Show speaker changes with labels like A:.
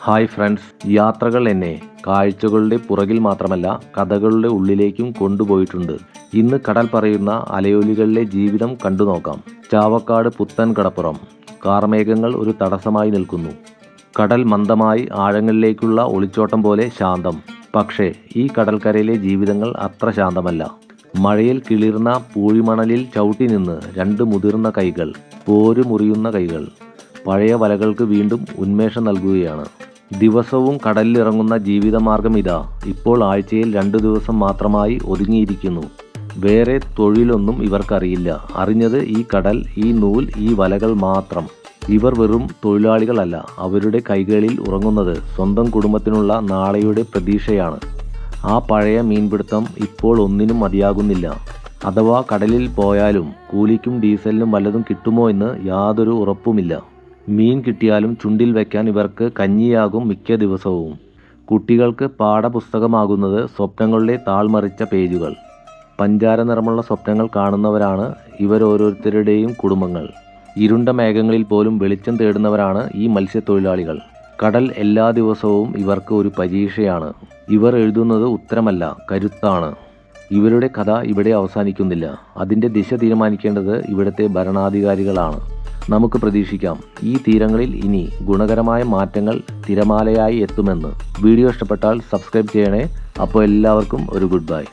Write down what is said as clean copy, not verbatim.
A: Hi friends, യാത്രകൾ എന്നെ കാഴ്ചകളുടെ പുറകിൽ മാത്രമല്ല കഥകളുടെ ഉള്ളിലേക്കും കൊണ്ടുപോയിട്ടുണ്ട്. ഇന്ന് കടൽ പറയുന്ന അലയൊലികളിലെ ജീവിതം കണ്ടു നോക്കാം. ചാവക്കാട് പുത്തൻ കടപ്പുറം. കാർമേഘങ്ങൾ ഒരു തടസ്സമായി നിൽക്കുന്നു. കടൽ മന്ദമായി ആഴങ്ങളിലേക്കുള്ള ഒളിച്ചോട്ടം പോലെ ശാന്തം. പക്ഷേ ഈ കടൽക്കരയിലെ ജീവിതങ്ങൾ അത്ര ശാന്തമല്ല. മഴയിൽ കിളിർന്ന പൂഴിമണലിൽ ചവിട്ടി നിന്ന് രണ്ട് മുതിർന്ന കൈകൾ, പോര് മുറിയുന്ന കൈകൾ, പഴയ വലകൾക്ക് വീണ്ടും ഉന്മേഷം നൽകുകയാണ്. ദിവസവും കടലിലിറങ്ങുന്ന ജീവിതമാർഗം ഇതാ ഇപ്പോൾ ആഴ്ചയിൽ 2 ദിവസം മാത്രമായി ഒതുങ്ങിയിരിക്കുന്നു. വേറെ തൊഴിലൊന്നും ഇവർക്കറിയില്ല. അറിഞ്ഞത് ഈ കടൽ, ഈ നൂൽ, ഈ വലകൾ മാത്രം. ഇവർ വെറും തൊഴിലാളികളല്ല. അവരുടെ കൈകളിൽ ഉറങ്ങുന്നത് സ്വന്തം കുടുംബത്തിനുള്ള നാളെയുടെ പ്രതീക്ഷയാണ്. ആ പഴയ മീൻപിടുത്തം ഇപ്പോൾ ഒന്നിനും മതിയാകുന്നില്ല. അഥവാ കടലിൽ പോയാലും കൂലിക്കും ഡീസലിനും വല്ലതും കിട്ടുമോ എന്ന് യാതൊരു ഉറപ്പുമില്ല. മീൻ കിട്ടിയാലും ചുണ്ടിൽ വയ്ക്കാൻ ഇവർക്ക് കഞ്ഞിയാകും മിക്ക ദിവസവും. കുട്ടികൾക്ക് പാഠപുസ്തകമാകുന്നത് സ്വപ്നങ്ങളുടെ താൾമറിച്ച പേജുകൾ. പഞ്ചാര നിറമുള്ള സ്വപ്നങ്ങൾ കാണുന്നവരാണ് ഇവരോരോരുത്തരുടെയും കുടുംബങ്ങൾ. ഇരുണ്ട മേഘങ്ങളിൽ പോലും വെളിച്ചം തേടുന്നവരാണ് ഈ മത്സ്യത്തൊഴിലാളികൾ. കടൽ എല്ലാ ദിവസവും ഇവർക്ക് ഒരു പരീക്ഷയാണ്. ഇവർ എഴുതുന്നത് ഉത്തരമല്ല, കരുത്താണ്. ഇവരുടെ കഥ ഇവിടെ അവസാനിക്കുന്നില്ല. അതിൻ്റെ ദിശ തീരുമാനിക്കേണ്ടത് ഇവിടുത്തെ ഭരണാധികാരികളാണ്. നമുക്ക് പ്രതീക്ഷിക്കാം, ഈ തീരങ്ങളിൽ ഇനി ഗുണകരമായ മാറ്റങ്ങൾ തിരമാലയായി എത്തുമെന്ന്. വീഡിയോ ഇഷ്ടപ്പെട്ടാൽ സബ്സ്ക്രൈബ് ചെയ്യണേ. അപ്പോൾ എല്ലാവർക്കും ഒരു ഗുഡ് ബൈ.